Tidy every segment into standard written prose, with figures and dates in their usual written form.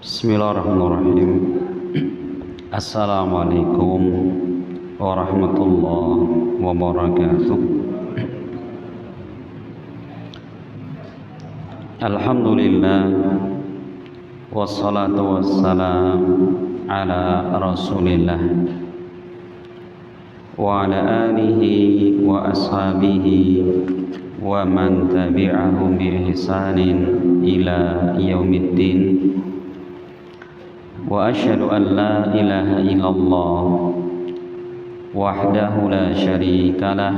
Bismillahirrahmanirrahim. Assalamualaikum warahmatullahi wabarakatuh. Alhamdulillah, wassalatu wassalam ala rasulillah wa ala alihi wa ashabihi wa man tabi'ahum bi ihsanin ila yaumiddin. Wa asyhadu an la ilaha illallah wahdahu la syarikalah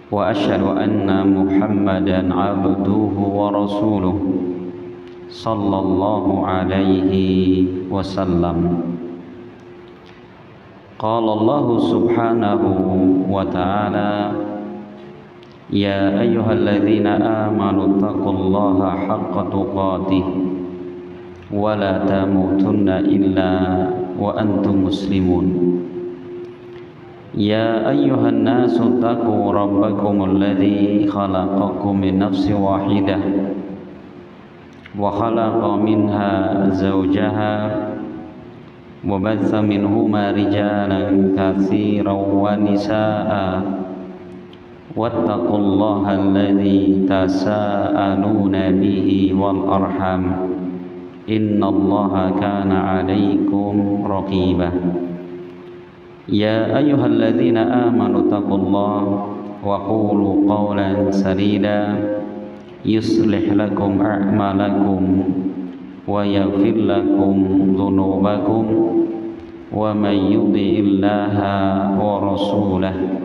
wa asyhadu anna Muhammadan abduhu wa rasuluh sallallahu alaihi wasallam. Qala Allah subhanahu wa ta'ala, ya ayyuhalladzina amanu taqullaha haqqa tuqatih wa la tamutunna illa wa antum muslimun. Ya ayyuhan nasu taqu rabbakumul ladzi khalaqakum min nafsin wahidah wa khalaqa minha zawjaha wa batha minhuma rijalan katsiran wa nisaa wattaqullaha alladzi tasaaluna bihi wal arham innallaha kana 'alaikum raqibah. Ya ayyuhalladzina amanu taqullaha wa qulu qawlan sadida yuslih lakum a'malakum wa yaghfir lakum dhunubakum wa may yuti'illaha wa rasulahu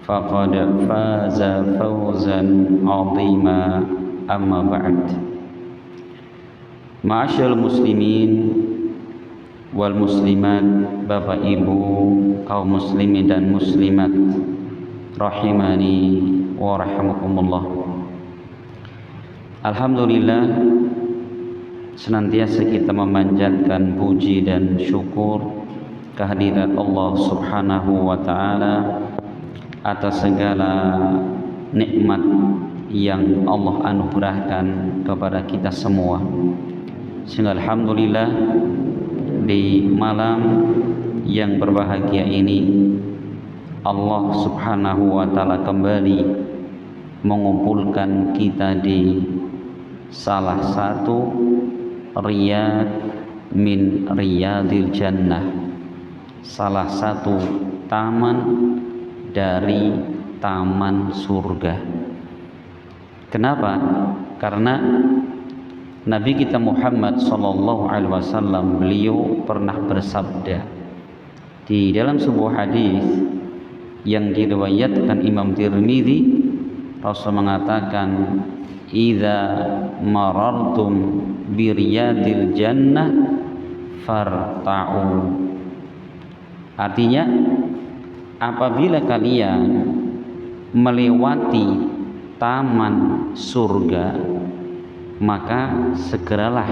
faqad faza fawzan 'azima. Amma ba'd. Ma'asyiral muslimin wal muslimat, Bapak Ibu kaum muslimin dan muslimat rahimani wa rahimakumullah. Alhamdulillah, senantiasa kita memanjatkan puji dan syukur kehadirat Allah subhanahu wa ta'ala atas segala nikmat yang Allah anugerahkan kepada kita semua. Sehingga alhamdulillah, di malam yang berbahagia ini Allah subhanahu wa ta'ala kembali mengumpulkan kita di salah satu riyad min riyadil jannah, salah satu taman dari taman surga. Kenapa? Karena Nabi kita Muhammad sallallahu alaihi wasallam, beliau pernah bersabda di dalam sebuah hadis yang diriwayatkan Imam Tirmidzi. Rasul mengatakan, idza marartum bi riyadil jannah farta'u. Artinya, apabila kalian melewati taman surga, maka segeralah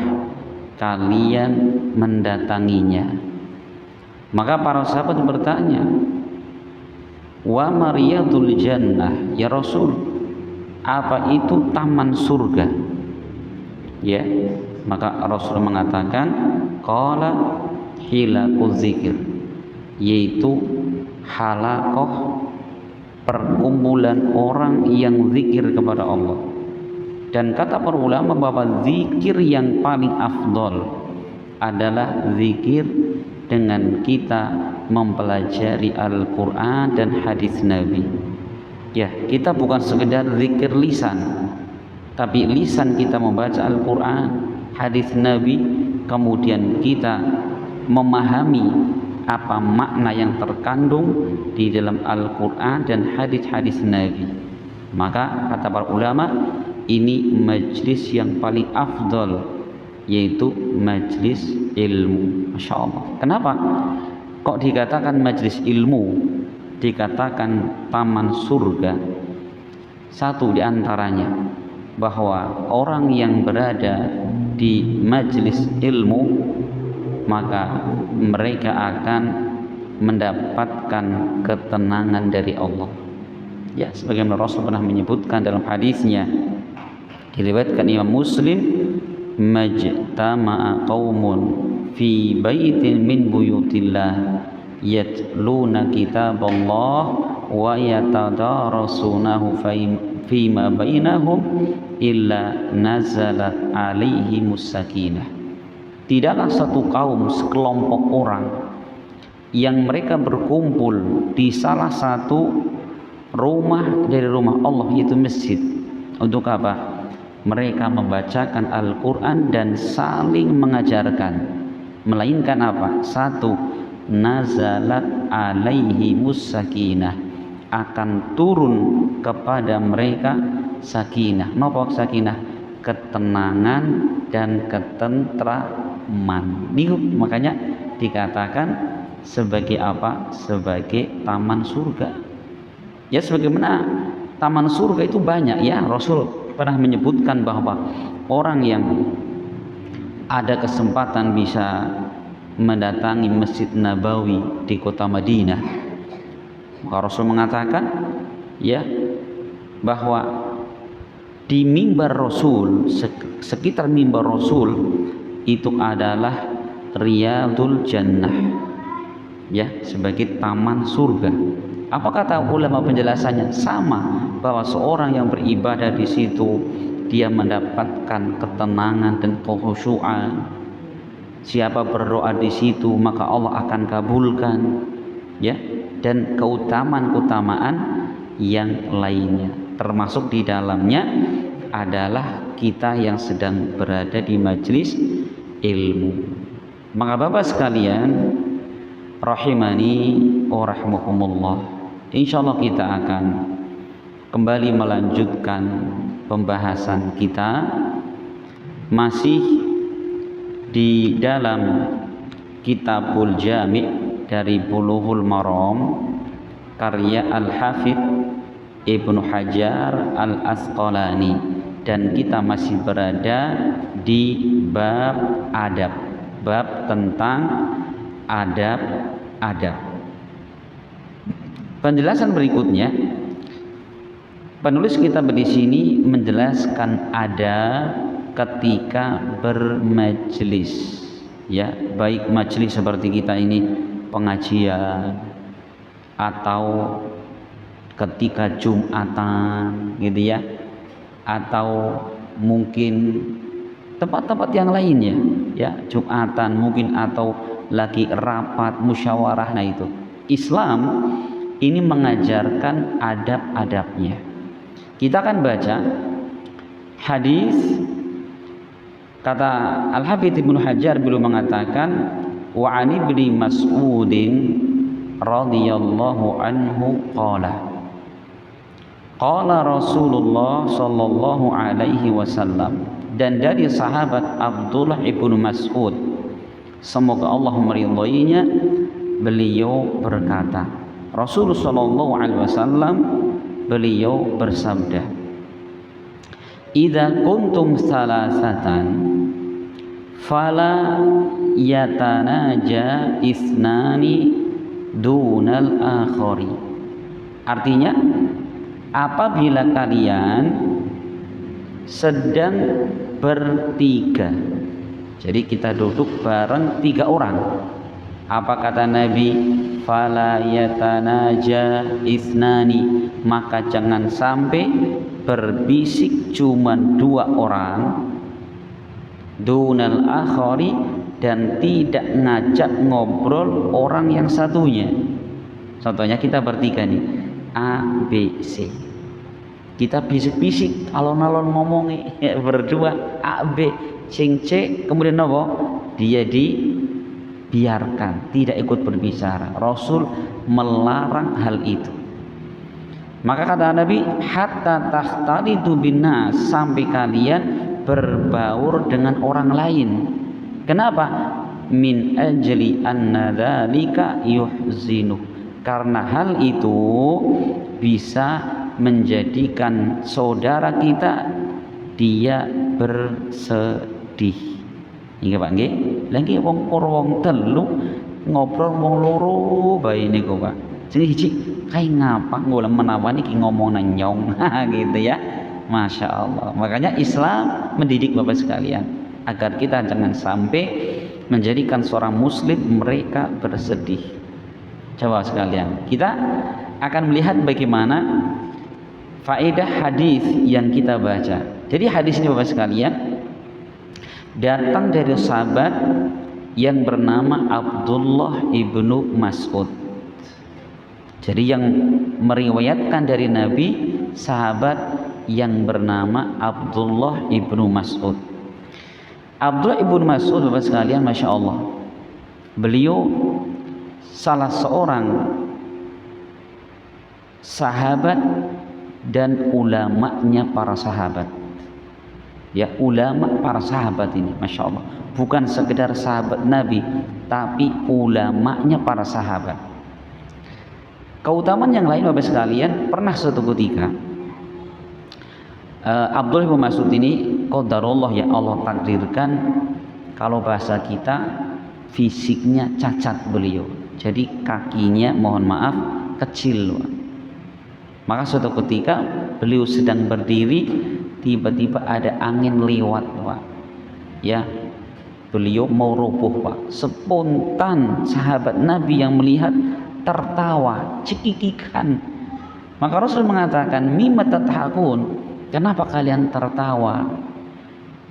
kalian mendatanginya. Maka para sahabat bertanya, wa mariyadul jannah, ya Rasul, apa itu taman surga? Ya, maka Rasul mengatakan, qala hilaquz zikir, yaitu halaqah, perkumpulan orang yang zikir kepada Allah. Dan kata para ulama bahwa zikir yang paling afdol adalah zikir dengan kita mempelajari Al-Quran dan hadis Nabi. Ya, kita bukan sekedar zikir lisan, tapi lisan kita membaca Al-Quran, hadis Nabi, kemudian kita memahami apa makna yang terkandung di dalam Al-Quran dan hadis-hadis Nabi. Maka kata para ulama, ini majlis yang paling afdol, yaitu majlis ilmu. Masya Allah. Kenapa kok dikatakan majlis ilmu, dikatakan taman surga? Satu di antaranya, bahwa orang yang berada di majlis ilmu, maka mereka akan mendapatkan ketenangan dari Allah. Ya, sebagaimana Rasul pernah menyebutkan dalam hadisnya diriwayatkan Imam Muslim, majtama'a qaumun fi baitin min buyutillah yatluna kitaballah wa yatadarasunahu fima bainahum illa nazalat alaihimus sakinah. Tidaklah satu kaum, sekelompok orang yang mereka berkumpul di salah satu rumah dari rumah Allah, yaitu masjid. Untuk apa? Mereka membacakan Al-Quran dan saling mengajarkan. Melainkan apa? Satu, nazalat alaihimus sakinah, akan turun kepada mereka sakinah. Napa sakinah? Ketenangan dan ketentraman. Ini makanya dikatakan sebagai apa? Sebagai taman surga. Ya, sebagaimana taman surga itu banyak ya. Rasul pernah menyebutkan bahwa orang yang ada kesempatan bisa mendatangi Masjid Nabawi di kota Madinah, maka Rasul mengatakan ya bahwa di mimbar Rasul, sekitar mimbar Rasul itu adalah Riyadul Jannah, ya, sebagai taman surga. Apa kata ulama penjelasannya? Sama, bahwa seorang yang beribadah di situ dia mendapatkan ketenangan dan kekhusyuan. Siapa berdoa di situ maka Allah akan kabulkan, ya, dan keutamaan-keutamaan yang lainnya. Termasuk di dalamnya adalah kita yang sedang berada di majelis ilmu. Maka Bapak sekalian rahimani wa rahimakumullah, insyaallah kita akan kembali melanjutkan pembahasan kita masih di dalam Kitabul Jami' dari Bulughul Maram karya Al-Hafidz Ibnu Hajar Al-Asqalani, dan kita masih berada di bab adab, bab tentang adab-adab. Penjelasan berikutnya, penulis kitab di sini menjelaskan adab ketika bermajelis, ya, baik majelis seperti kita ini pengajian atau ketika Jumatan gitu ya, atau mungkin tempat-tempat yang lainnya ya, Jumatan mungkin, atau lagi rapat musyawarah. Nah, itu Islam ini mengajarkan adab-adabnya. Kita akan baca hadis. Kata Al-Hafidz Ibnu Hajar beliau mengatakan, wa an ibni Mas'udin radhiyallahu anhu qala Rasulullah sallallahu alaihi wasallam, dan dari sahabat Abdullah ibnu Mas'ud, semoga Allah meridhoinya, beliau berkata, Rasulullah sallallahu alaihi wasallam beliau bersabda, idza kuntum salasatan fala yatanaja isnani dunal akhari. Artinya, apabila kalian sedang bertiga, jadi kita duduk bareng 3 orang, apa kata Nabi? Fala yatanaja isnani, maka jangan sampai berbisik cuma 2 orang, dunal akhari, dan tidak ngajak ngobrol orang yang satunya. Contohnya kita bertiga nih, A, B, C, kita bisik-bisik alon-alon ngomongnya berdua A, B, C, kemudian apa? Dia dibiarkan, tidak ikut berbicara. Rasul melarang hal itu. Maka kata Nabi, hatta tahtalitu binnas, sampai kalian berbaur dengan orang lain. Kenapa? Min ajli anna dzalika yuhzinu, karena hal itu bisa menjadikan saudara kita dia bersedih. Ingat Pak nggih, lagi wong telu ngobrol wong loro bae niku Pak. Sing hiji kae ngapa golem menawa niki ngomong nang nyong gitu ya. Masya Allah. Makanya Islam mendidik Bapak sekalian agar kita jangan sampai menjadikan seorang muslim mereka bersedih. Coba sekalian kita akan melihat bagaimana faedah hadis yang kita baca. Jadi hadis ini Bapak sekalian datang dari sahabat yang bernama Abdullah ibnu Mas'ud. Jadi yang meriwayatkan dari Nabi sahabat yang bernama Abdullah ibnu Mas'ud. Abdullah ibnu Mas'ud Bapak sekalian, Masya Allah, beliau salah seorang sahabat dan ulamanya para sahabat. Ya, ulama para sahabat ini, Masya Allah, bukan sekedar sahabat Nabi, tapi ulamanya para sahabat. Keutamaan yang lain Bapak sekalian, pernah suatu ketika Abdullah bin Mas'ud ini qadarullah, ya Allah takdirkan, kalau bahasa kita fisiknya cacat beliau. Jadi kakinya mohon maaf kecil. Maka suatu ketika beliau sedang berdiri, tiba-tiba ada angin lewat Pak. Ya, beliau mau rubuh Pak. Spontan sahabat Nabi yang melihat tertawa, cekikikan. Maka Rasul mengatakan, mimma tathakun, kenapa kalian tertawa?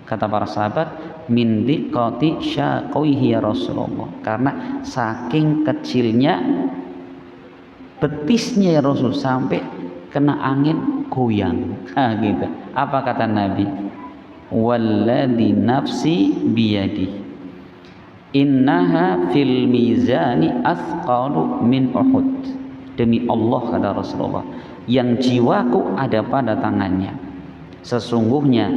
Kata para sahabat, min diqati syaqaihi ya Rasulullah, karena saking kecilnya betisnya ya Rasul sampai kena angin goyang. Gitu. Apa kata Nabi? Walladzi nafsi biyadi innaha fil mizani athqalu min Uhud. Demi Allah kata Rasulullah, yang jiwaku ada pada tangannya, sesungguhnya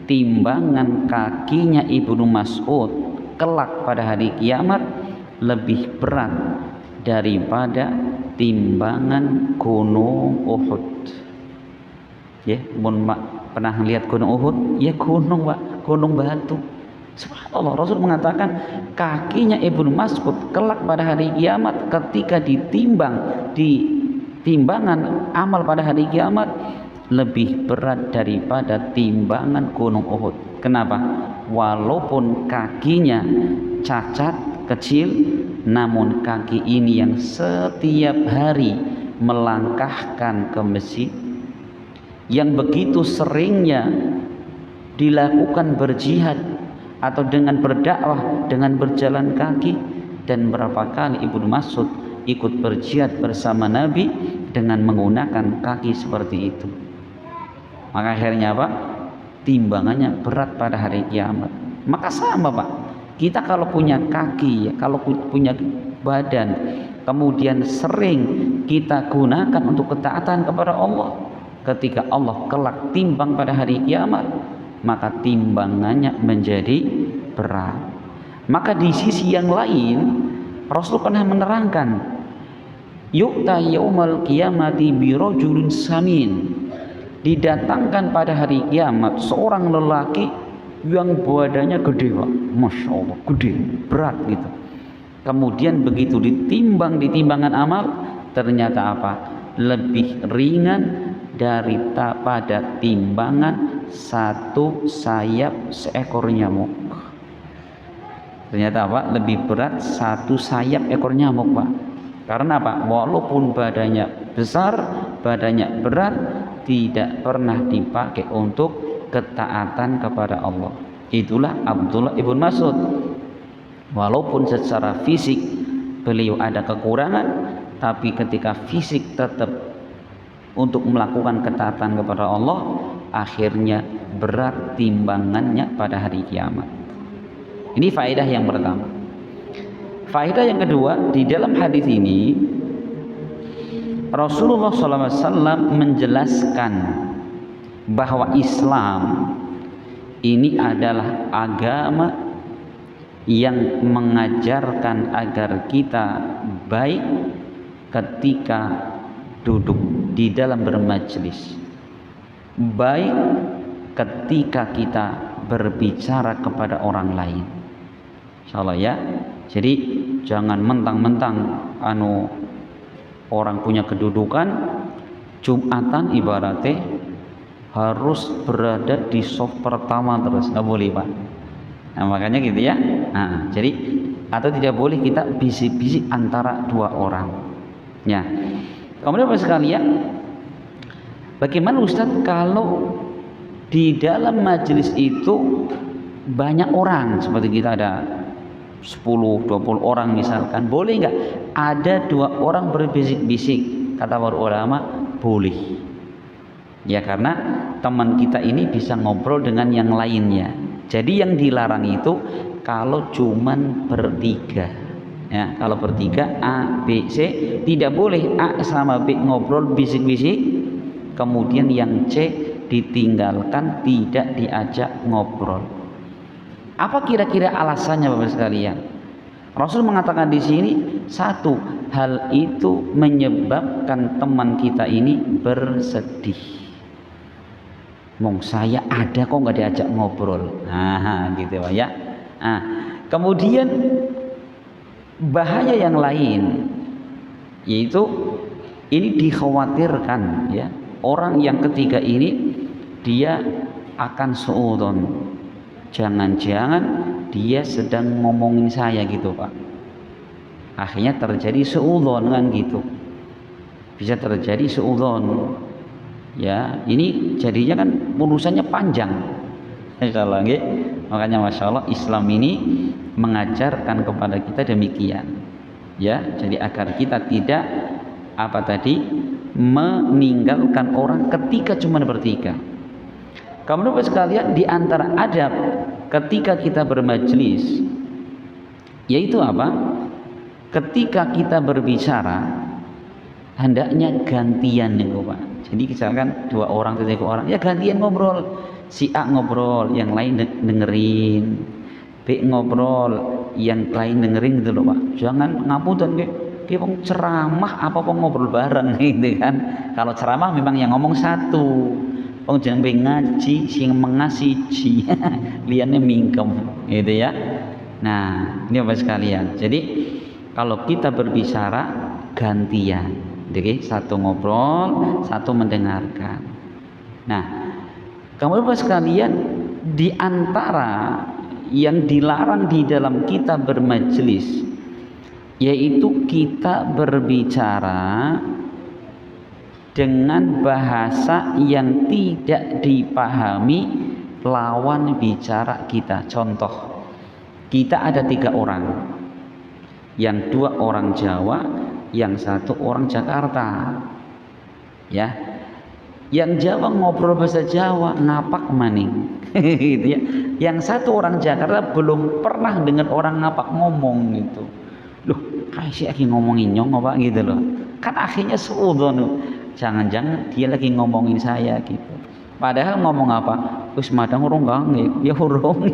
timbangan kakinya Ibnu Mas'ud kelak pada hari kiamat lebih berat daripada timbangan gunung Uhud. Ya, pernah lihat gunung Uhud? Ya gunung Pak, gunung batu. Subhanallah, Rasul mengatakan kakinya Ibnu Mas'ud kelak pada hari kiamat ketika ditimbang di timbangan amal pada hari kiamat lebih berat daripada timbangan gunung Uhud. Kenapa? Walaupun kakinya cacat kecil, namun kaki ini yang setiap hari melangkahkan ke masjid, yang begitu seringnya dilakukan berjihad atau dengan berdakwah dengan berjalan kaki, dan berapa kali Ibnu Mas'ud ikut berjihad bersama Nabi dengan menggunakan kaki seperti itu. Maka akhirnya Pak, timbangannya berat pada hari kiamat. Maka sama Pak, kita kalau punya kaki, kalau punya badan, kemudian sering kita gunakan untuk ketaatan kepada Allah, ketika Allah kelak timbang pada hari kiamat, maka timbangannya menjadi berat. Maka di sisi yang lain Rasul pernah menerangkan, yu'ta yaumal qiyamati birajulin samin, didatangkan pada hari kiamat seorang lelaki yang badannya gede Pak, Masya Allah, gede, berat gitu. Kemudian begitu ditimbang di timbangan amal, ternyata apa? Lebih ringan daripada timbangan satu sayap seekor nyamuk. Ternyata apa? Lebih berat satu sayap ekor nyamuk Pak. Karena apa? Walaupun badannya besar, badannya berat, tidak pernah dipakai untuk ketaatan kepada Allah. Itulah Abdullah ibn Mas'ud. Walaupun secara fisik beliau ada kekurangan, tapi ketika fisik tetap untuk melakukan ketaatan kepada Allah, akhirnya berat timbangannya pada hari kiamat. Ini faedah yang pertama. Faedah yang kedua, di dalam hadis ini Rasulullah SAW menjelaskan bahwa Islam ini adalah agama yang mengajarkan agar kita baik ketika duduk di dalam bermajlis, baik ketika kita berbicara kepada orang lain. Insyaallah ya. Jadi jangan mentang-mentang orang punya kedudukan Jumatan ibaratnya harus berada di soft pertama terus, nggak boleh Pak. Nah makanya gitu ya. Nah, jadi atau tidak boleh kita bisik-bisik antara dua orang. Ya. Kemudian Bapak sekalian, bagaimana Ustadz kalau di dalam majelis itu banyak orang, seperti kita ada 10-20 orang misalkan, boleh nggak ada dua orang berbisik-bisik? Kata para ulama boleh. Ya karena teman kita ini bisa ngobrol dengan yang lainnya. Jadi yang dilarang itu kalau cuman bertiga. Ya, kalau bertiga A, B, C tidak boleh A sama B ngobrol bisik-bisik, kemudian yang C ditinggalkan, tidak diajak ngobrol. Apa kira-kira alasannya Bapak sekalian? Rasul mengatakan di sini, satu, hal itu menyebabkan teman kita ini bersedih. Mong saya ada kok nggak diajak ngobrol. Nah, gitu Pak ya. Nah, kemudian bahaya yang lain yaitu ini dikhawatirkan ya, orang yang ketiga ini dia akan suudzon. Jangan-jangan dia sedang ngomongin saya gitu Pak. Akhirnya terjadi suudzon kan gitu. Bisa terjadi suudzon. Ya, ini jadinya kan urusannya panjang. Insyaallah nggih. Makanya Masya Allah Islam ini mengajarkan kepada kita demikian. Ya, jadi agar kita tidak meninggalkan orang ketika cuma bertiga. Kemudian Bapak sekalian, di antara adab ketika kita bermajelis yaitu apa? Ketika kita berbicara hendaknya gantian nih Pak. Jadi misalkan 2 orang atau 3 orang ya gantian ngobrol. Si A ngobrol, yang lain dengerin. B ngobrol, yang lain dengerin gitu loh Pak. Jangan ngapunten kayak ceramah apa ngobrol bareng gitu kan. Kalau ceramah memang yang ngomong satu. Jangan ngaji sing mengasiji liannya mingkem gitu ya. Nah ini Bapak sekalian, jadi kalau kita berbicara gantian, jadi satu ngobrol, satu mendengarkan. Nah kemudian Bapak sekalian, di antara yang dilarang di dalam kita bermajelis yaitu kita berbicara dengan bahasa yang tidak dipahami lawan bicara kita. Contoh, kita ada 3 orang, yang 2 orang Jawa, yang 1 orang Jakarta. Ya, yang Jawa ngobrol bahasa Jawa ngapak maning, gitu ya. Yang 1 orang Jakarta belum pernah dengar orang ngapak ngomong gitu. Loh, kayak sih lagi ngomongin nyong apa gitu loh. Kan akhirnya suudzon. Jangan-jangan dia lagi ngomongin saya gitu. Padahal ngomong apa? Wis madang urung kang ya urung.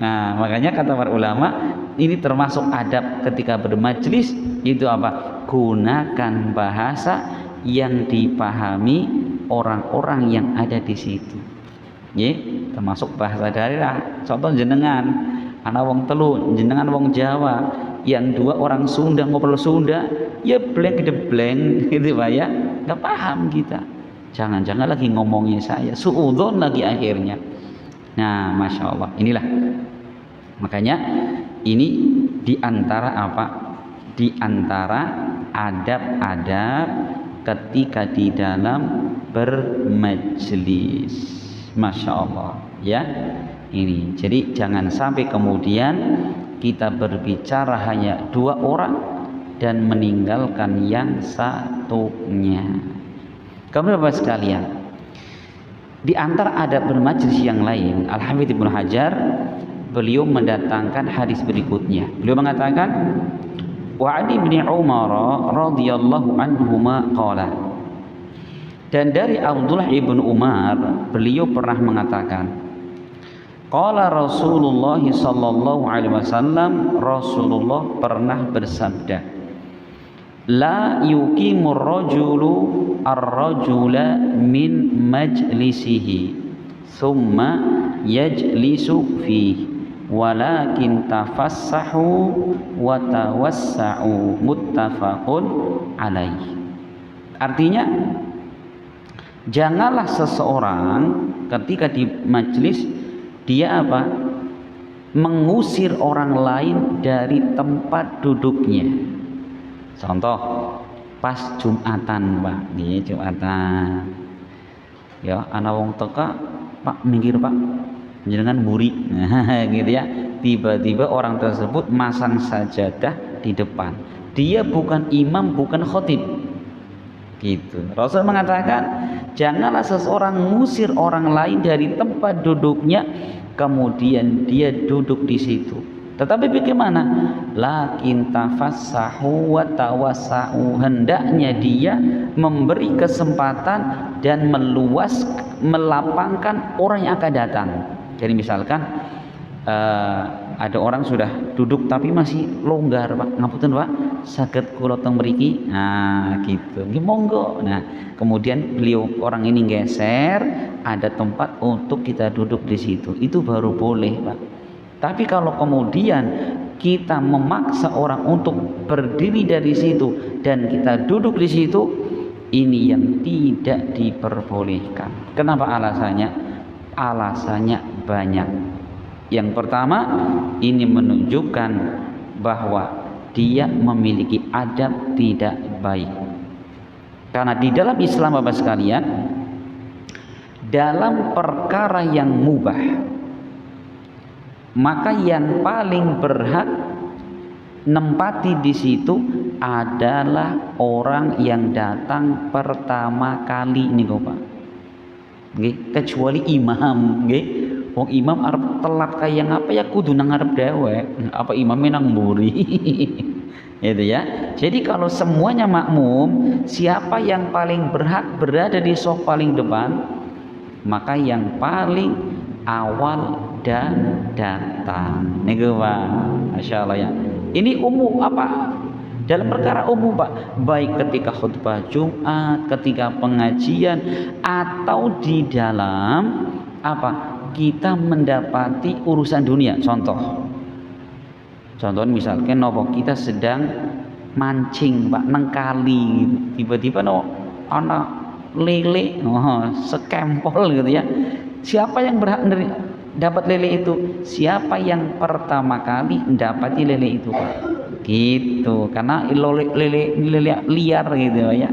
Nah, makanya kata para ulama, ini termasuk adab ketika bermajelis itu apa? Gunakan bahasa yang dipahami orang-orang yang ada di situ. Nggih, termasuk bahasa daerah. Contoh jenengan, ana wong telu, jenengan wong Jawa, yang 2 orang Sunda ngobrol Sunda, ya blank gitu Pak ya, nggak paham kita. Jangan-jangan lagi ngomongin saya, suudzon lagi akhirnya. Nah, Masya Allah, inilah makanya ini diantara adab-adab ketika di dalam bermajelis. Masya Allah ya, ini jadi jangan sampai kemudian kita berbicara hanya 2 orang dan meninggalkan yang satunya. Kemudian Bapak sekalian, di antara adab bermajelis yang lain, Al-Hafidz Ibnu Hajar beliau mendatangkan hadis berikutnya. Beliau mengatakan, wa Ali bin Umar radhiyallahu anhuma qala, dan dari Abdullah ibn Umar beliau pernah mengatakan, qala Rasulullah sallallahu alaihi wasallam, Rasulullah pernah bersabda, la yuqimur rajulu ar-rajula min majlisihi thumma yajlisu fihi walakin tafassahu wa tawassa'u muttafaqun alaih. Artinya janganlah seseorang ketika di majelis dia apa? Mengusir orang lain dari tempat duduknya. Contoh pas Jumatan, Pak. Nggih, Jumatan. Ya, ana wong teka, Pak, minggir, Pak. Jenengan muri. Nah, gitu ya. Tiba-tiba orang tersebut masang sajadah di depan. Dia bukan imam, bukan khatib. Gitu. Rasul mengatakan, janganlah seseorang mengusir orang lain dari tempat duduknya kemudian dia duduk di situ. Tetapi bagaimana? Lakin tafassahu wa tawassa'u, hendaknya dia memberi kesempatan dan melapangkan orang yang akan datang. Jadi misalkan ada orang sudah duduk tapi masih longgar, Pak. Ngapunten, Pak, saged kula teng mriki. Nah, gitu. Nggih, monggo. Nah, kemudian beliau orang ini geser, ada tempat untuk kita duduk di situ. Itu baru boleh, Pak. Tapi kalau kemudian kita memaksa orang untuk berdiri dari situ dan kita duduk di situ, ini yang tidak diperbolehkan. Kenapa alasannya? Alasannya banyak. Yang pertama, ini menunjukkan bahwa dia memiliki adab tidak baik. Karena di dalam Islam, Bapak sekalian, dalam perkara yang mubah, maka yang paling berhak nempati di situ adalah orang yang datang pertama kali nih, Pak. Nggih, kecuali imam, nggih. Wong imam arep telat kaya ngapa ya kudu nang ngarep dewek. Apa imamnya nang mburi. Itu ya. Jadi kalau semuanya makmum, siapa yang paling berhak berada di saf paling depan, maka yang paling awal dan datang. Niku, Pak. Masyaallah ya. Ini umum apa? Dalam perkara umum, Pak, baik ketika khutbah Jumat, ketika pengajian, atau di dalam apa? Kita mendapati urusan dunia. Contoh misalkan nopo kita sedang mancing, Pak, nang kali, tiba-tiba ana lele, sekempol gitu ya. Siapa yang berhak dapat lele itu? Siapa yang pertama kali mendapati lele itu, Pak? Gitu, karena lele liar gitu ya.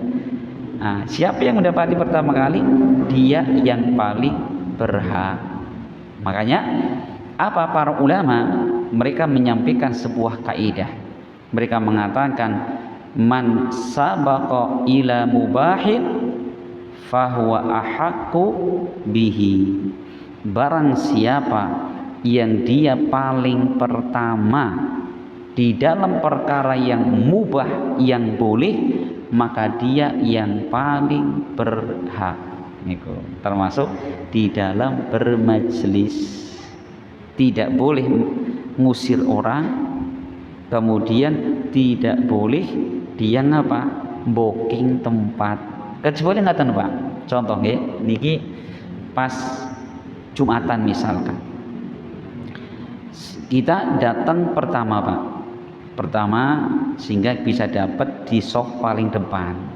Nah, siapa yang mendapati pertama kali? Dia yang paling berhak. Makanya apa para ulama mereka menyampaikan sebuah kaidah. Mereka mengatakan man sabaqa ila mubahin fahuwa ahaqqu bihi. Barang siapa yang dia paling pertama di dalam perkara yang mubah, yang boleh, maka dia yang paling berhak. Niku termasuk di dalam bermajlis. Tidak boleh ngusir orang, kemudian tidak boleh dia ngapa? Booking tempat. Kecuali ngaten, Pak. Contoh nggih, niki pas Jumatan misalkan. Kita datang pertama, Pak. Pertama sehingga bisa dapat di soft paling depan.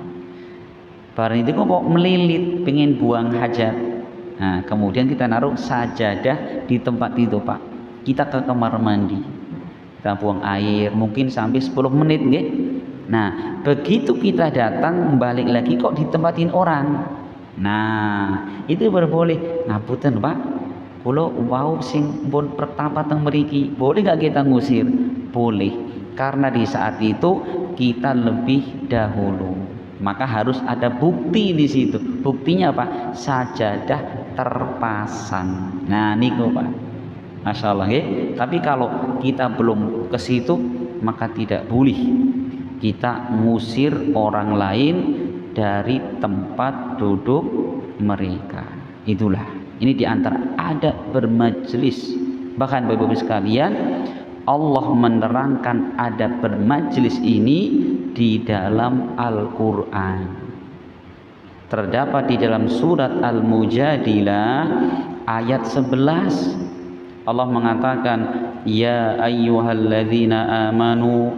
Barang itu kok melilit pengen buang hajat. Nah, kemudian kita naruh sajadah di tempat itu, Pak. Kita ke kamar mandi. Kita buang air mungkin sampai 10 menit nggih. Nah, begitu kita datang balik lagi kok ditempatin orang. Nah, itu baru boleh. Ngapunten, Pak. Kula wau sing pun pertama teng mriki, boleh gak kita ngusir? Boleh. Karena di saat itu kita lebih dahulu. Maka harus ada bukti di situ. Buktinya apa? Sajadah terpasang. Nah, niku, Pak. Masyaallah nggih. Tapi kalau kita belum ke situ, maka tidak boleh kita ngusir orang lain dari tempat duduk mereka. Itulah. Ini diantara adab bermajlis. Bahkan Bapak-Ibu sekalian, Allah menerangkan adab bermajlis ini di dalam Al-Quran. Terdapat di dalam surat Al-Mujadilah ayat 11. Allah mengatakan, ya ayyuhalladzina amanu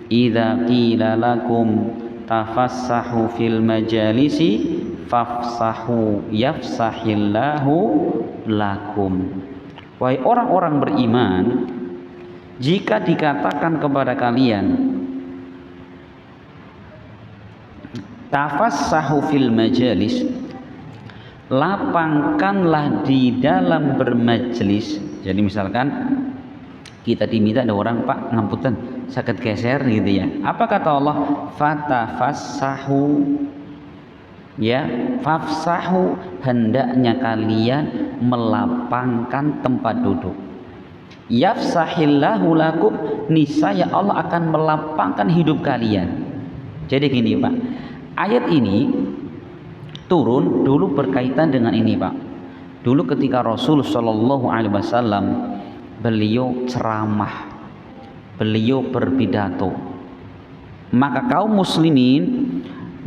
idza qila lakum tafassahu fil majalisi fafsahu yafsahillahu lakum. Wahai orang-orang beriman, jika dikatakan kepada kalian tafassahu fil majalis, lapangkanlah di dalam bermajlis. Jadi misalkan kita diminta ada orang, Pak ngapunten saged geser gitu ya. Apa kata Allah? Fatafassahu, ya, fafsahu, hendaknya kalian melapangkan tempat duduk. Yafsahillahu lakum, niscaya Allah akan melapangkan hidup kalian. Jadi gini Pak, ayat ini turun dulu berkaitan dengan ini Pak. Dulu ketika Rasul Shallallahu Alaihi Wasallam beliau ceramah, beliau berpidato, maka kaum muslimin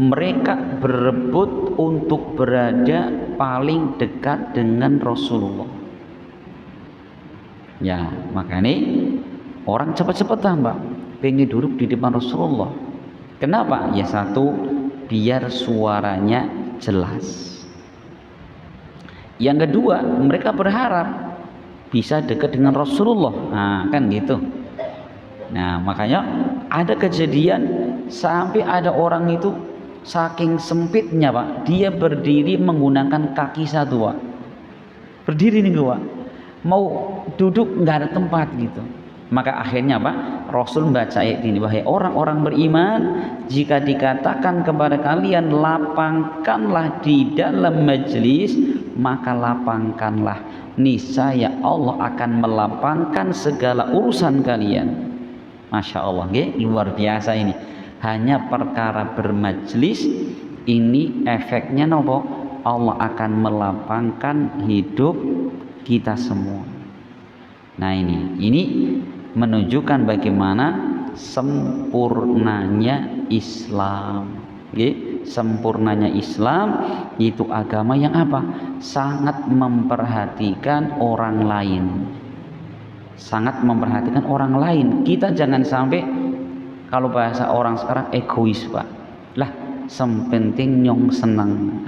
mereka berebut untuk berada paling dekat dengan Rasulullah. Ya, makanya orang cepat-cepatan Mbak pengen duduk di depan Rasulullah. Kenapa? Ya satu, biar suaranya jelas. Yang kedua, mereka berharap bisa dekat dengan Rasulullah. Nah, kan gitu. Nah, makanya ada kejadian sampai ada orang itu saking sempitnya Pak, dia berdiri menggunakan kaki satu Pak. Berdiri nih Pak, mau duduk nggak ada tempat gitu. Maka akhirnya Pak, Rasul membaca ayat ini, wahai orang-orang beriman, jika dikatakan kepada kalian lapangkanlah di dalam majelis, maka lapangkanlah, niscaya Allah akan melapangkan segala urusan kalian. Masya Allah, luar biasa ini. Hanya perkara bermajlis ini efeknya nopo, Allah akan melapangkan hidup kita semua. Nah ini menunjukkan bagaimana sempurnanya Islam. Sempurnanya Islam itu agama yang apa? Sangat memperhatikan orang lain. Sangat memperhatikan orang lain. Kita jangan sampai, kalau bahasa orang sekarang, egois Pak. Lah, sempenting nyong seneng.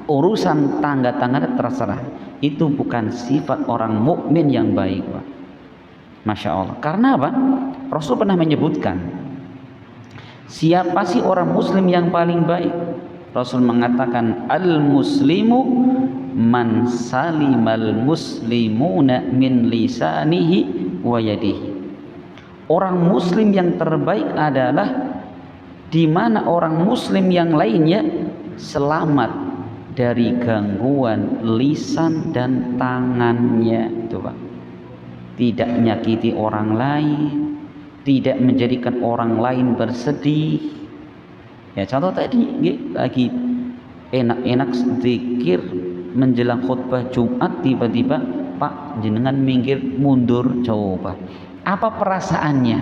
Urusan tangga-tangga terserah. Itu bukan sifat orang mukmin yang baik Pak. Masya Allah. Karena apa? Rasul pernah menyebutkan, siapa sih orang muslim yang paling baik? Rasul mengatakan, al-muslimu man salimal muslimuna min lisanihi wa yadihi. Orang muslim yang terbaik adalah di mana orang muslim yang lainnya selamat dari gangguan lisan dan tangannya. Itu Pak, tidak menyakiti orang lain, tidak menjadikan orang lain bersedih. Ya contoh tadi lagi enak-enak zikir menjelang khutbah Jumat, tiba-tiba Pak jenengan minggir mundur, coba apa perasaannya?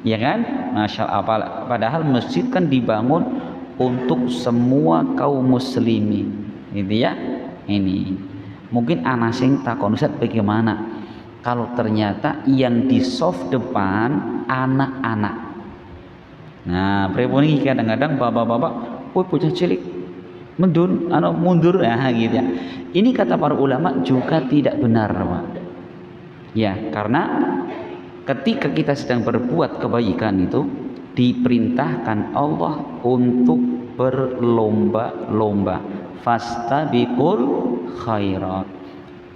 Ya kan? Masya Allah. Padahal masjid kan dibangun untuk semua kaum muslimin, gitu ya. Ini mungkin anak sing takon, Ustaz bagaimana kalau ternyata yang di soft depan anak-anak? Nah, pripun iki kadang-kadang bapak-bapak, bocah cilik mundur gitu ya. Ini kata para ulama juga tidak benar, Pak. Ya, karena ketika kita sedang berbuat kebaikan itu diperintahkan Allah untuk berlomba-lomba. Fastabiqul khairat.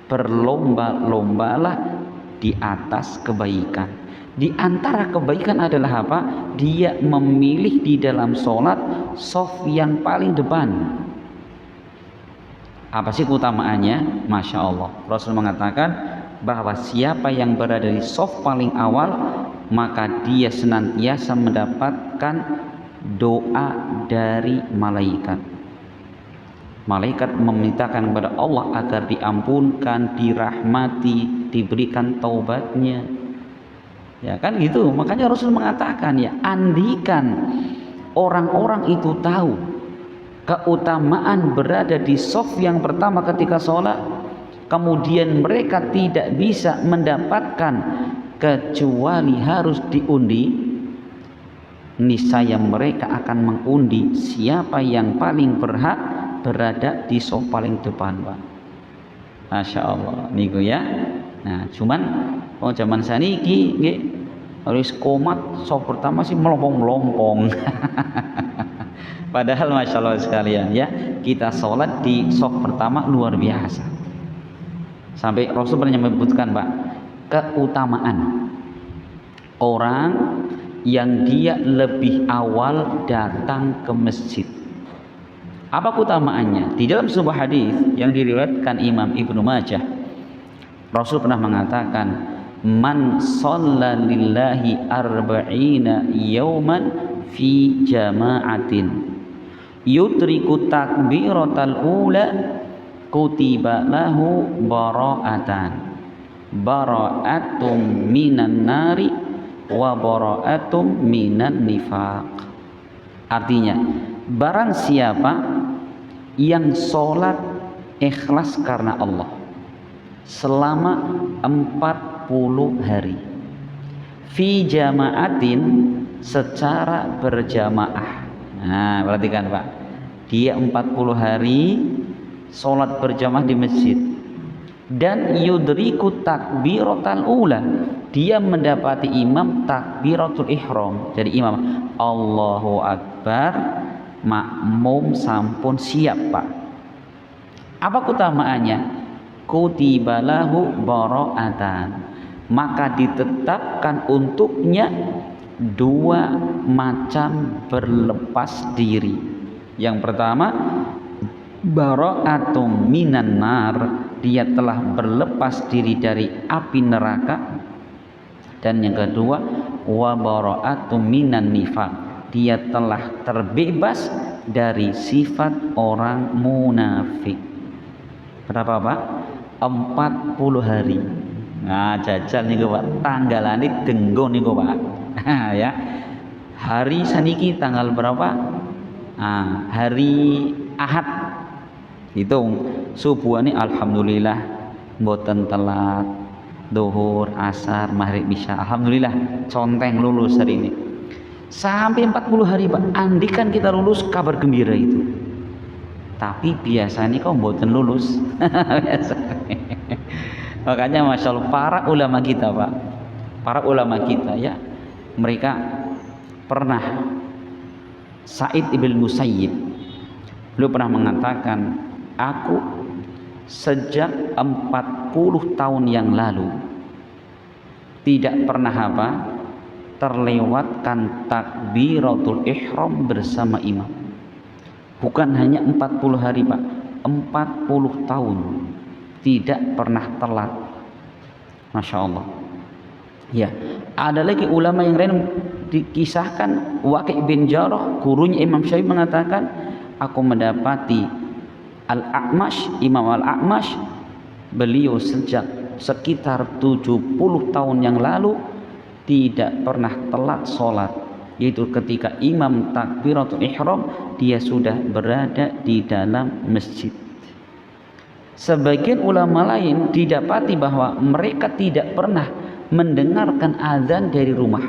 Berlomba-lombalah di atas kebaikan. Di antara kebaikan adalah apa? Dia memilih di dalam sholat shaf yang paling depan. Apa sih keutamaannya? Masya Allah. Rasul mengatakan bahwa siapa yang berada di shaf paling awal, maka dia senantiasa mendapatkan doa dari malaikat. Malaikat memintakan kepada Allah agar diampunkan, dirahmati, diberikan taubatnya. Ya kan gitu. Makanya Rasul mengatakan, ya, andikan orang-orang itu tahu keutamaan berada di shaf yang pertama ketika sholat, kemudian mereka tidak bisa mendapatkan kecuali harus diundi, niscaya mereka akan mengundi siapa yang paling berhak berada di saf paling depan, Pak. Masya Allah niku ya. Nah cuman zaman saniki nggih harus komat saf pertama sih melompong-melompong. Padahal Masya Allah sekalian ya, kita sholat di saf pertama luar biasa. Sampai Rasul pernah menyebutkan, Pak, keutamaan orang yang dia lebih awal datang ke masjid. Apa keutamaannya? Di dalam sebuah hadis yang diriwayatkan Imam Ibnu Majah, Rasul pernah mengatakan, man shalla lillahi arba'ina yauman fi jama'atin yudriku takbiratal ula kutiba lahu bara'atum minan nari wa bara'atum minan nifaq. Artinya, barang siapa yang sholat ikhlas karena Allah selama 40 hari fi jama'atin, secara berjamaah. Nah perhatikan Pak, dia 40 hari sholat berjamaah di masjid, dan yudriku takbiratul ula, dia mendapati imam takbiratul ihram. Jadi imam Allahu Akbar, makmum sampun siap, Pak. Apa keutamaannya? Kutibalahu bara'atan, maka ditetapkan untuknya 2 macam berlepas diri. Yang pertama, bara'atum minan nar, dia telah berlepas diri dari api neraka. Dan yang kedua, wa bara'atum minan nifaq, dia telah terbebas dari sifat orang munafik. Berapa, Pak? 40 hari. Nah jajal niku Pak, tanggalane denggo niku Pak. Ya. Hari saniki tanggal berapa? Nah, hari Ahad. Hitung subuhane alhamdulillah mboten telat. Zuhur, asar, maghrib, isya. Alhamdulillah conteng lulus hari ini. Sampai 40 hari Pak. Andikan kita lulus, kabar gembira itu. Tapi biasanya kok mboten lulus. Makanya Masya Allah para ulama kita, Pak, para ulama kita ya, mereka pernah, Sa'id ibn Musayyib, beliau pernah mengatakan, aku sejak 40 tahun yang lalu tidak pernah apa terlewatkan takbiratul ihram bersama imam. Bukan hanya 40 hari Pak, 40 tahun tidak pernah telat. Masya Allah. Ya, ada lagi ulama yang lain dikisahkan, Waqi' bin Jarrah, gurunya Imam Syafi'i mengatakan, aku mendapati Al-A'mash, Imam Al-A'mash, beliau sejak sekitar 70 tahun yang lalu tidak pernah telat sholat, yaitu ketika imam takbiratul ihram dia sudah berada di dalam masjid. Sebagian ulama lain didapati bahwa mereka tidak pernah mendengarkan azan dari rumah,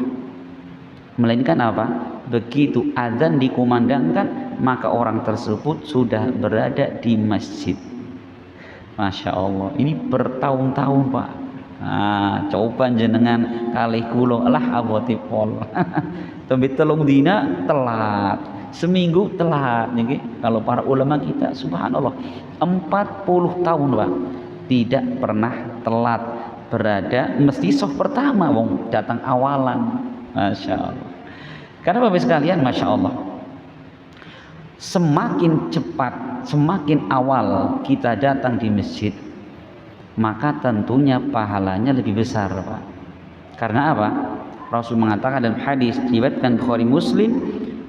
melainkan apa? Begitu azan dikumandangkan, maka orang tersebut sudah berada di masjid. Masya Allah, ini bertahun-tahun Pak. Nah, coba jenengan kalih kula lah abote pol. Tapi telung dina telat, seminggu telat niki. Kalau para ulama kita subhanallah 40 tahun Pak tidak pernah telat berada, mesti saf pertama wong datang awalan. Masya Allah. Karena Bapak sekalian, Masya Allah, semakin cepat, semakin awal kita datang di masjid, maka tentunya pahalanya lebih besar Pak. Karena apa? Rasul mengatakan dalam hadis riwayatkan Bukhari Muslim,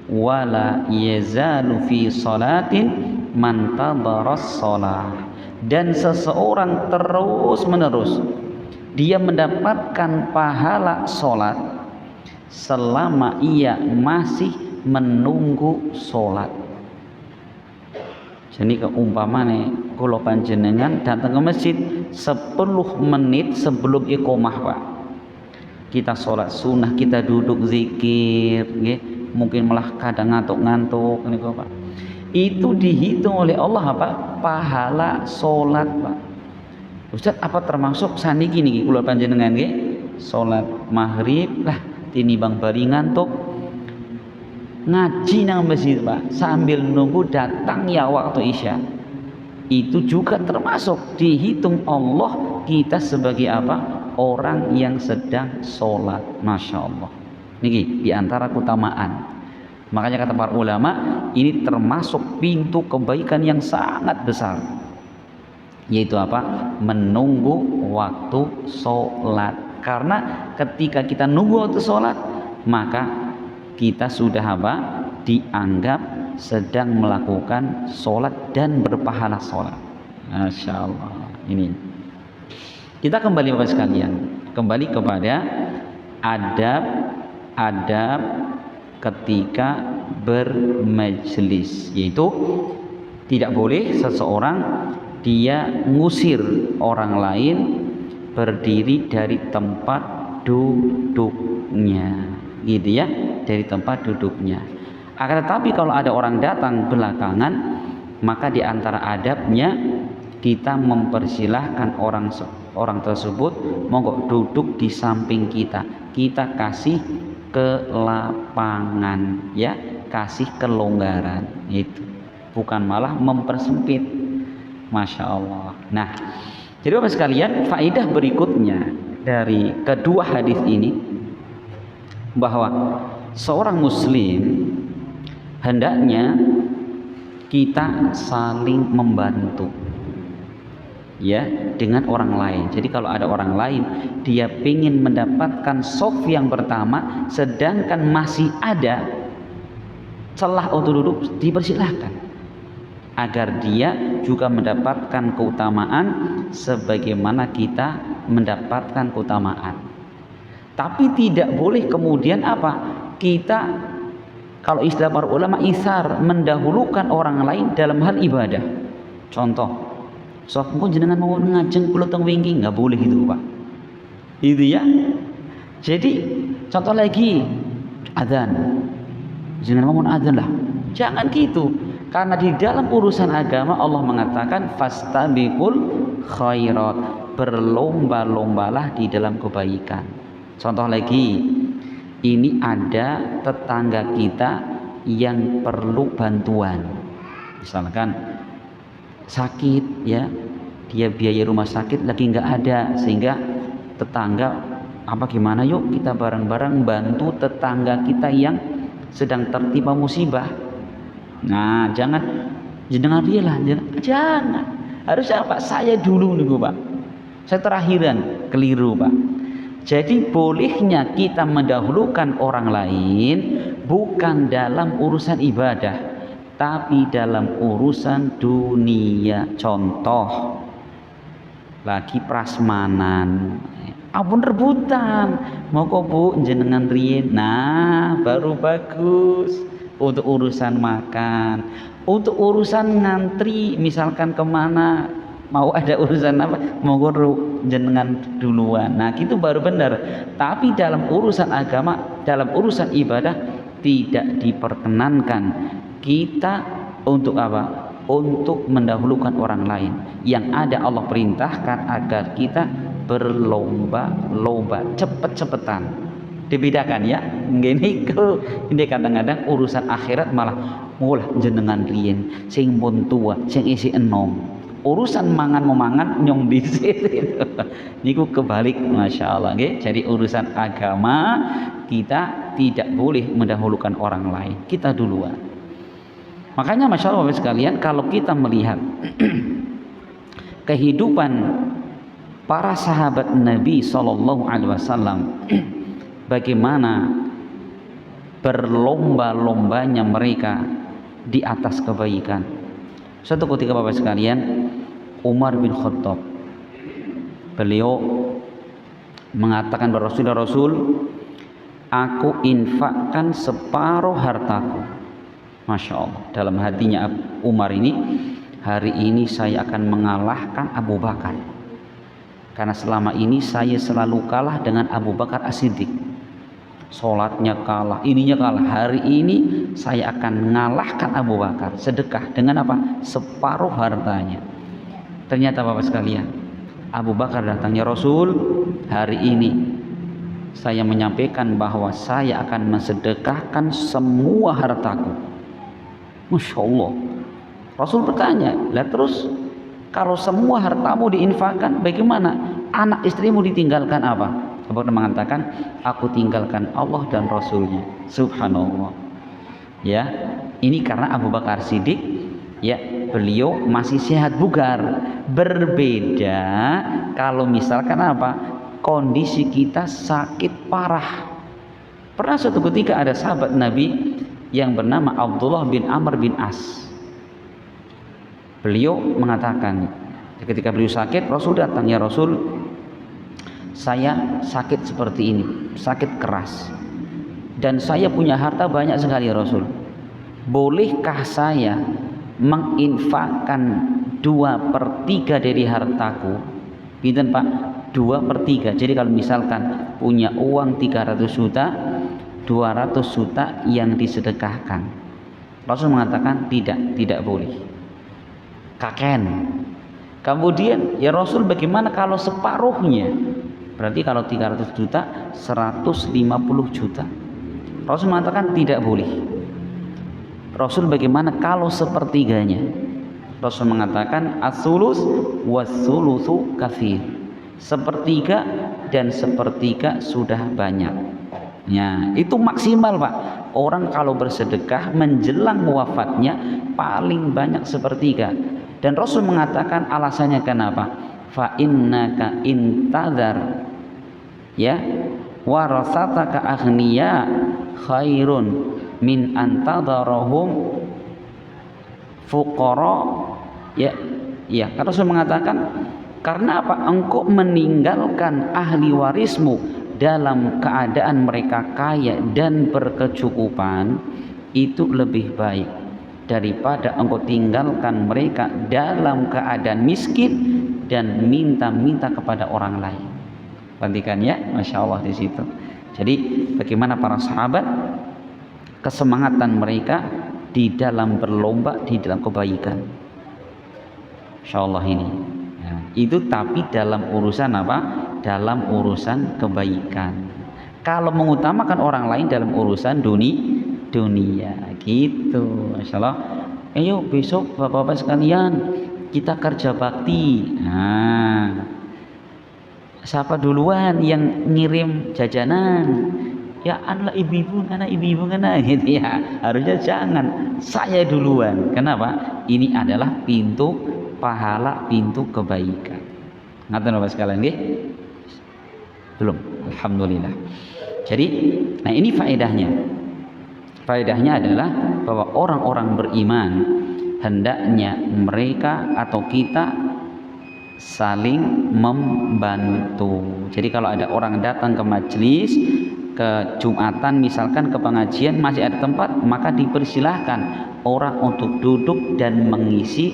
wala yazalu fi salatin man tadaras shalah, dan seseorang terus menerus dia mendapatkan pahala sholat selama ia masih menunggu sholat. Jadi keumpamane kula panjenengan datang ke masjid 10 menit sebelum iqomah Pak. Kita sholat sunnah, kita duduk zikir, nggih. Mungkin malah kadang ngantuk-ngantuk niku Pak. Itu dihitung oleh Allah apa? Pahala sholat Pak. Ustaz, apa termasuk saniki niki kula panjenengan nggih? Sholat maghrib lah tinimbang bari ngantuk ngaji nang masjid Pak sambil nunggu datangnya waktu isya, itu juga termasuk dihitung Allah kita sebagai apa? Orang yang sedang sholat. Masya Allah, niki diantara keutamaan. Makanya kata para ulama, ini termasuk pintu kebaikan yang sangat besar, yaitu apa? Menunggu waktu sholat. Karena ketika kita nunggu waktu sholat, maka kita sudah apa? Dianggap sedang melakukan sholat dan berpahala sholat. Masya Allah. Ini kita kembali Bapak sekalian, kembali kepada adab ketika bermajlis, yaitu tidak boleh seseorang dia ngusir orang lain berdiri dari tempat duduknya, gitu ya, dari tempat duduknya. Akan tetapi kalau ada orang datang belakangan, maka di antara adabnya kita mempersilahkan orang tersebut monggo duduk di samping kita. Kita kasih kelapangan, ya, kasih kelonggaran, itu bukan malah mempersempit. Masya Allah. Nah, jadi Bapak sekalian, faedah berikutnya dari kedua hadis ini bahwa seorang muslim hendaknya kita saling membantu, ya, dengan orang lain. Jadi kalau ada orang lain dia ingin mendapatkan shaf yang pertama sedangkan masih ada celah untuk duduk, dipersilahkan agar dia juga mendapatkan keutamaan sebagaimana kita mendapatkan keutamaan. Tapi tidak boleh kemudian apa? Kita, kalau istilah para ulama, isar, mendahulukan orang lain dalam hal ibadah. Contoh, sok engko jenengan mau ngajeng kula teng wingi, enggak boleh itu, Pak. Itu ya. Jadi contoh lagi, adzan. Jenengan mau adzan lah. Jangan gitu. Karena di dalam urusan agama Allah mengatakan fastabiqul khairat, berlomba-lombalah di dalam kebaikan. Contoh lagi, ini ada tetangga kita yang perlu bantuan, misalkan sakit, ya, dia biaya rumah sakit lagi nggak ada, sehingga tetangga apa gimana, yuk kita bareng-bareng bantu tetangga kita yang sedang tertimpa musibah. Nah, jangan jenengan dia lah, jangan. Harusnya apa? Saya dulu nih Pak, saya terakhiran, keliru Pak. Jadi bolehnya kita mendahulukan orang lain bukan dalam urusan ibadah, tapi dalam urusan dunia. Contoh lagi prasmanan, ampun rebutan, mau kok Bu jenengan riyen, nah baru bagus. Untuk urusan makan, untuk urusan ngantri, misalkan kemana mau ada urusan apa, mau jenengan duluan, nah itu baru benar. Tapi dalam urusan agama, dalam urusan ibadah tidak diperkenankan kita untuk apa? Untuk mendahulukan orang lain. Yang ada Allah perintahkan agar kita berlomba-lomba, cepet-cepetan. Dibedakan ya, gini ke ini kadang-kadang urusan akhirat malah mulah jenengan riyen sing pun tua, sing isi enom. Urusan mangan memangan nyong disit itu. Niku kebalik, masya Allah. Jadi urusan agama kita tidak boleh mendahulukan orang lain, kita duluan. Makanya masya Allah Bapak sekalian, kalau kita melihat kehidupan para sahabat Nabi Shallallahu Alaihi Wasallam, bagaimana berlomba-lombanya mereka di atas kebaikan. Suatu ketika Bapak sekalian, Umar bin Khattab, beliau mengatakan kepada Rasul, aku infakkan separuh hartaku. Masya Allah, dalam hatinya Umar ini, hari ini saya akan mengalahkan Abu Bakar, karena selama ini saya selalu kalah dengan Abu Bakar As-Siddiq. Sholatnya kalah, ininya kalah. Hari ini saya akan mengalahkan Abu Bakar. Sedekah dengan apa? Separuh hartanya. Ternyata Bapak sekalian, Abu Bakar datangnya Rasul, hari ini saya menyampaikan bahwa saya akan mensedekahkan semua hartaku. Masya Allah. Rasul bertanya, lah terus kalau semua hartamu diinfakkan, bagaimana? Anak istrimu ditinggalkan apa? Abu Bakar mengatakan, aku tinggalkan Allah dan Rasulnya. Subhanallah. Ya, ini karena Abu Bakar Siddiq, ya, beliau masih sehat bugar. Berbeda kalau misalkan apa? Kondisi kita sakit parah. Pernah suatu ketika ada sahabat Nabi yang bernama Abdullah bin Amr bin As. Beliau mengatakan, ketika beliau sakit, Rasul datang, ya Rasul, saya sakit seperti ini, sakit keras, dan saya punya harta banyak sekali ya Rasul. Bolehkah saya menginfakkan 2/3 dari hartaku? Pinten Pak? 2/3. Jadi kalau misalkan punya uang 300 juta, 200 juta yang disedekahkan. Rasul mengatakan tidak boleh. Kaken. Kemudian ya Rasul, bagaimana kalau separuhnya? Berarti kalau 300 juta 150 juta. Rasul mengatakan tidak boleh. Rasul, bagaimana kalau sepertiganya? Rasul mengatakan as-sulus was-sulusu katsir. Sepertiga dan sepertiga sudah banyak. Ya, itu maksimal Pak. Orang kalau bersedekah menjelang wafatnya paling banyak sepertiga. Dan Rasul mengatakan alasannya kenapa? Fa innaka intadhar, ya, warasataka aghniya khairun min antadharahum fuqara. Ya, karena Rasul mengatakan, karena apa? Engkau meninggalkan ahli warismu dalam keadaan mereka kaya dan berkecukupan, itu lebih baik daripada engkau tinggalkan mereka dalam keadaan miskin dan minta-minta kepada orang lain. Perhatikan ya, Masya Allah di situ. Jadi bagaimana para sahabat kesemangatan mereka di dalam berlomba di dalam kebaikan. Masya Allah ini. Ya, itu tapi dalam urusan apa? Dalam urusan kebaikan. Kalau mengutamakan orang lain dalam urusan dunia gitu. Masya Allah. Ayo besok bapak-bapak sekalian kita kerja bakti. Nah, siapa duluan yang ngirim jajanan? Ya anak ibu-ibu ngana gitu ya. Harusnya jangan, saya duluan. Kenapa? Ini adalah pintu pahala, pintu kebaikan. Ngaten Bapak sekalian nggih? Belum. Alhamdulillah. Jadi, nah ini faedahnya. Faedahnya adalah bahwa orang-orang beriman hendaknya mereka atau kita saling membantu. Jadi kalau ada orang datang ke majelis, ke Jumatan misalkan, ke pengajian, masih ada tempat, maka dipersilahkan orang untuk duduk dan mengisi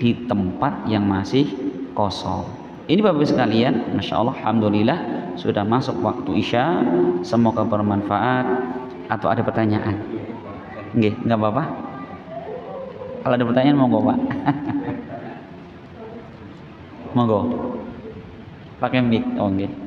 di tempat yang masih kosong. Ini Bapak sekalian, Masya Allah, Alhamdulillah sudah masuk waktu Isya. Semoga bermanfaat. Atau ada pertanyaan? Enggak apa-apa. Kalau ada pertanyaan monggo Pak. Monggo. Pakai mic. Oh nggih.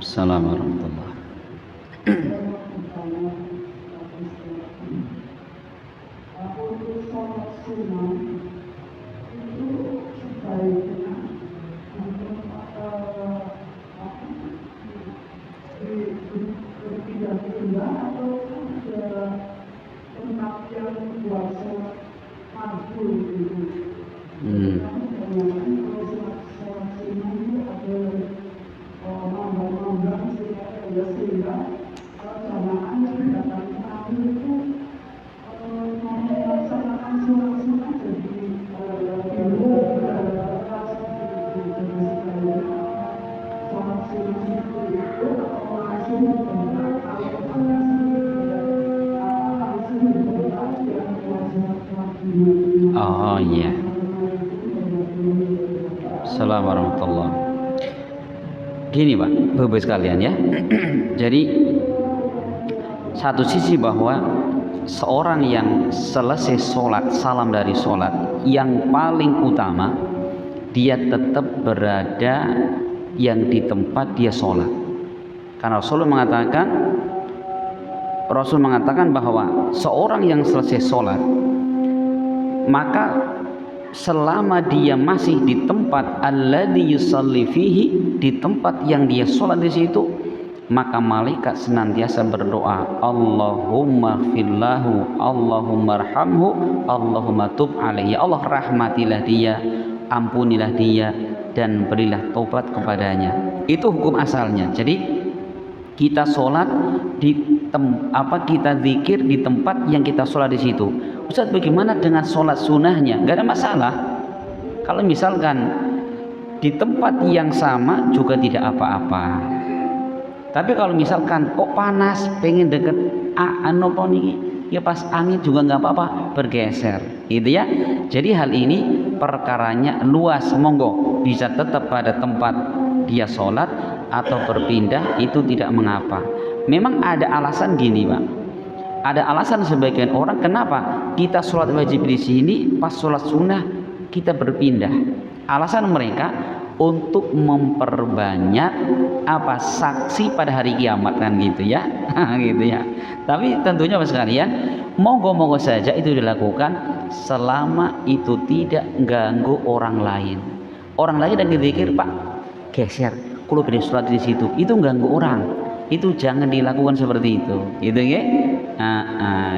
Assalamualaikum warahmatullahi wabarakatuh. Hmm. Oh iya. Assalamualaikum warahmatullahi. Gini Pak, Bapak sekalian ya. Jadi satu sisi bahwa seorang yang selesai sholat, salam dari sholat, yang paling utama dia tetap berada yang di tempat dia sholat. Karena Rasul mengatakan bahwa seorang yang selesai sholat, maka selama dia masih di tempat alladzi yusalli fihi, di tempat yang dia sholat di situ, maka malaikat senantiasa berdoa, Allahumma fillahu, Allahumma arhamhu, Allahumma tub alaihi. Ya Allah, rahmatilah dia, ampunilah dia, dan berilah taubat kepadanya. Itu hukum asalnya. Jadi kita sholat kita zikir di tempat yang kita sholat di situ. Ustaz, bagaimana dengan sholat sunnahnya? Gak ada masalah. Kalau misalkan di tempat yang sama juga tidak apa-apa. Tapi kalau misalkan kok panas, pengen deket ya pas angin juga nggak apa-apa, bergeser, gitu ya. Jadi hal ini perkaranya luas, monggo bisa tetap pada tempat dia sholat atau berpindah, itu tidak mengapa. Memang ada alasan gini Pak, ada alasan sebagian orang kenapa kita sholat wajib di sini, pas sholat sunnah kita berpindah. Alasan mereka untuk memperbanyak saksi pada hari kiamat, kan gitu ya. Gitu ya. Tapi tentunya Mas sekalian, monggo-monggo saja itu dilakukan selama itu tidak ganggu orang lain. Orang lain lagi zikir, Pak, geser, kalau beri sholat di situ, itu ganggu orang. Itu jangan dilakukan seperti itu, gitu ya.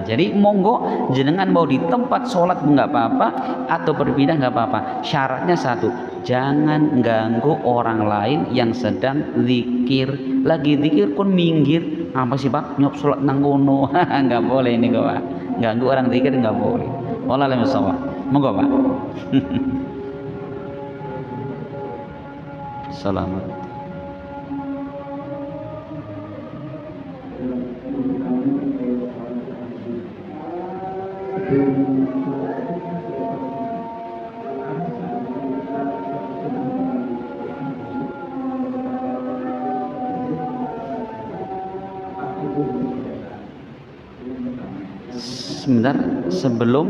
Jadi monggo jenengan mau di tempat sholat nggak apa-apa atau berpindah nggak apa-apa. Syaratnya satu, jangan ganggu orang lain yang sedang zikir. Lagi zikir pun minggir, apa sih Pak, nyop sholat nanggono? Nggak boleh ini kok Pak, ganggu orang zikir nggak boleh. Wallahu a'lam. Monggo Pak. Selamat. Sebentar, sebelum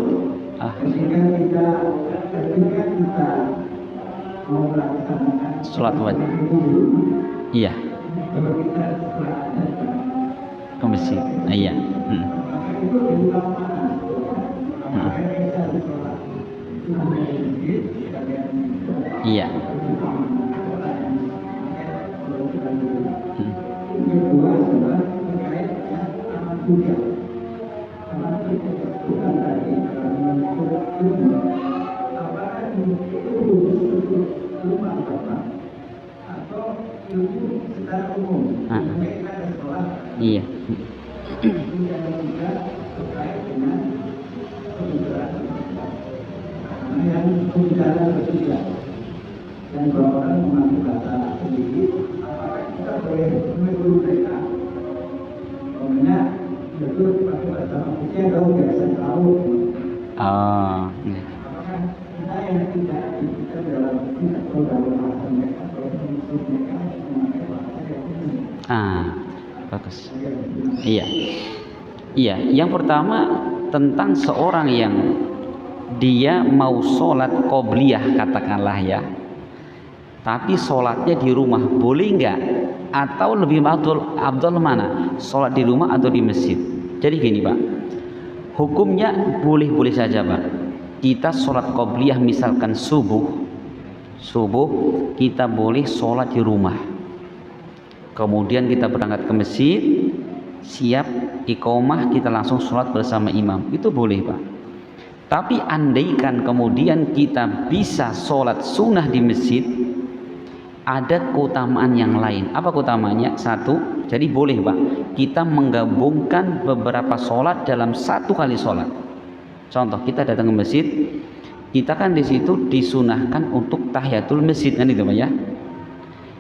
sholat wajib, iya, ke masjid, iya, iya, iya. Dan kalau orang mengambil bahasa sedikit, apakah kita boleh menurut mereka? Pokoknya betul pakai bahasa manusia tahu biasa tahu. Apakah kita yang tidak kita dalam kita tahu dalam bahasa mereka atau maksud mereka memakai bahasa yang bagus. Iya. Iya, yang pertama tentang seorang yang dia mau sholat qobliyah katakanlah ya, tapi sholatnya di rumah, boleh nggak? Atau lebih abdul mana? Sholat di rumah atau di masjid? Jadi gini Pak, hukumnya boleh-boleh saja Pak. Kita sholat qobliyah misalkan subuh kita boleh sholat di rumah, kemudian kita berangkat ke masjid, siap iqomah, kita langsung sholat bersama imam, itu boleh Pak. Tapi andaikan kemudian kita bisa sholat sunnah di masjid, ada keutamaan yang lain. Apa keutamaannya? Satu, jadi boleh Pak, kita menggabungkan beberapa sholat dalam satu kali sholat. Contoh, kita datang ke masjid, kita kan di situ disunahkan untuk tahiyatul masjid kan itu Pak ya.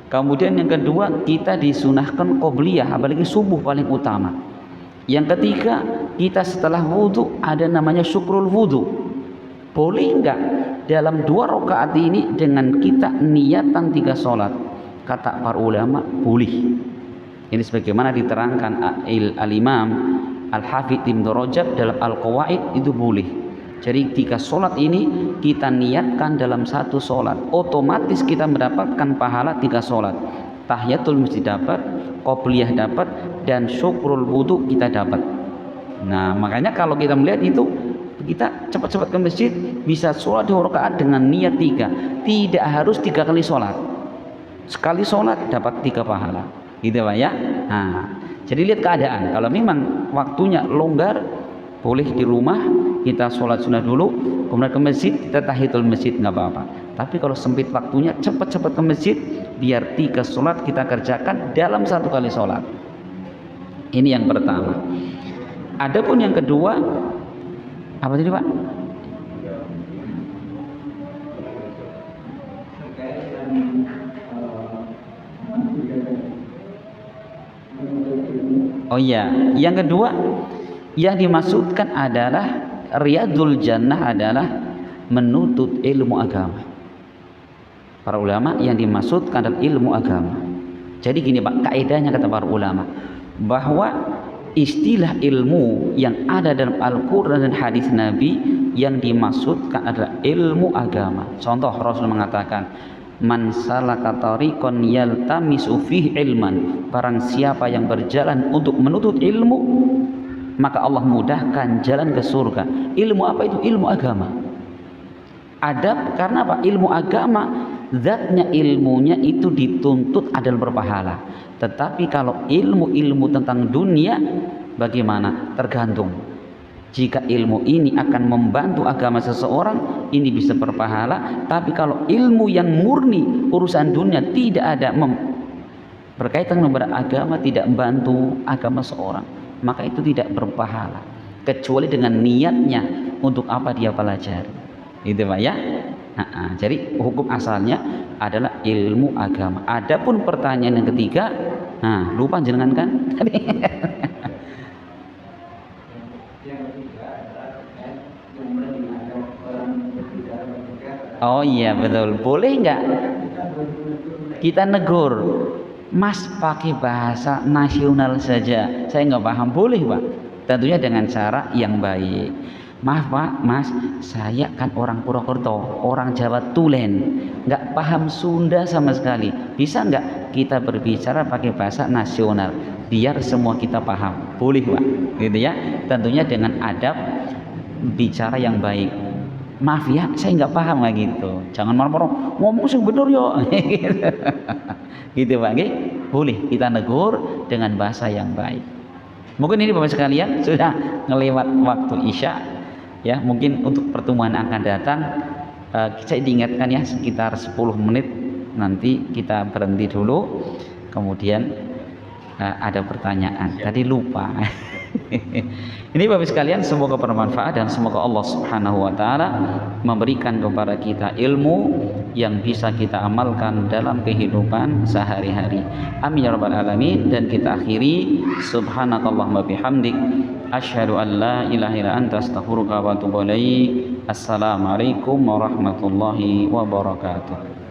Kemudian yang kedua, kita disunahkan qobliyah, apalagi subuh paling utama. Yang ketiga, kita setelah wudhu ada namanya syukrul wudhu. Boleh enggak dalam 2 rakaat ini dengan kita niatan 3 sholat? Kata para ulama, boleh. Ini sebagaimana diterangkan al-Imam Al-Hafidh Ibnu Rajab dalam Al-Qawaid, itu boleh. Jadi 3 sholat ini kita niatkan dalam 1 sholat, otomatis kita mendapatkan pahala 3 sholat. Tahiyatul masjid dapat, qobliyah dapat, dan syukrul wudhu kita dapat. Nah makanya kalau kita melihat itu, kita cepat-cepat ke masjid, bisa sholat 2 rakaat dengan niat 3. Tidak harus 3 kali sholat, sekali sholat dapat 3 pahala, gitu Pak ya. Nah, jadi lihat keadaan. Kalau memang waktunya longgar, boleh di rumah kita sholat sunnah dulu, kemudian ke masjid kita tahiyatul masjid, nggak apa-apa. Tapi kalau sempit waktunya, cepat-cepat ke masjid, biar 3 sholat kita kerjakan dalam 1 kali sholat. Ini yang pertama. Adapun yang kedua, apa tadi Pak? Oh iya, yang kedua yang dimaksudkan adalah riyadul jannah, adalah menuntut ilmu agama. Para ulama yang dimaksudkan adalah ilmu agama. Jadi gini Pak, kaidahnya kata para ulama, bahwa istilah ilmu yang ada dalam Al-Quran dan hadis Nabi yang dimaksudkan adalah ilmu agama. Contoh, Rasul mengatakan, man salaka tariqan yaltamisu fihi ilman, barang siapa yang berjalan untuk menuntut ilmu, maka Allah mudahkan jalan ke surga. Ilmu apa itu? Ilmu agama. Adab, karena apa? Ilmu agama, zatnya ilmunya itu dituntut adalah berpahala. Tetapi kalau ilmu-ilmu tentang dunia, bagaimana? Tergantung. Jika ilmu ini akan membantu agama seseorang, ini bisa berpahala. Tapi kalau ilmu yang murni urusan dunia, tidak ada berkaitan dengan agama, tidak membantu agama seorang, maka itu tidak berpahala, kecuali dengan niatnya untuk apa dia pelajari. Itu Pak ya. Jadi hukum asalnya adalah ilmu agama. Adapun pertanyaan yang ketiga, lupa jenengan kan? Oh iya betul. Boleh nggak kita negur, Mas pakai bahasa nasional saja, saya nggak paham. Boleh Pak, tentunya dengan cara yang baik. Maaf Pak, Mas, saya kan orang Purwokerto, orang Jawa Tulen, nggak paham Sunda sama sekali. Bisa nggak kita berbicara pakai bahasa nasional, biar semua kita paham? Boleh Pak, gitu ya. Tentunya dengan adab, bicara yang baik. Maaf ya, saya nggak paham kayak gitu. Jangan marah-marah, ngomong sih bener yo. Gitu Pak, boleh kita negur dengan bahasa yang baik. Mungkin ini Bapak sekalian sudah ngelewat waktu Isya. Ya, mungkin untuk pertemuan akan datang saya diingatkan ya, sekitar 10 menit nanti kita berhenti dulu, kemudian ada pertanyaan. Tadi lupa. Ini Bapak sekalian, semoga bermanfaat dan semoga Allah Subhanahu wa taala memberikan kepada kita ilmu yang bisa kita amalkan dalam kehidupan sehari-hari. Amin ya rabbal alamin. Dan kita akhiri, subhanakallahumma bihamdik, asyhadu an la ilaha illa anta, astaghfiruka wa atubu ilaik. Assalamualaikum warahmatullahi wabarakatuh.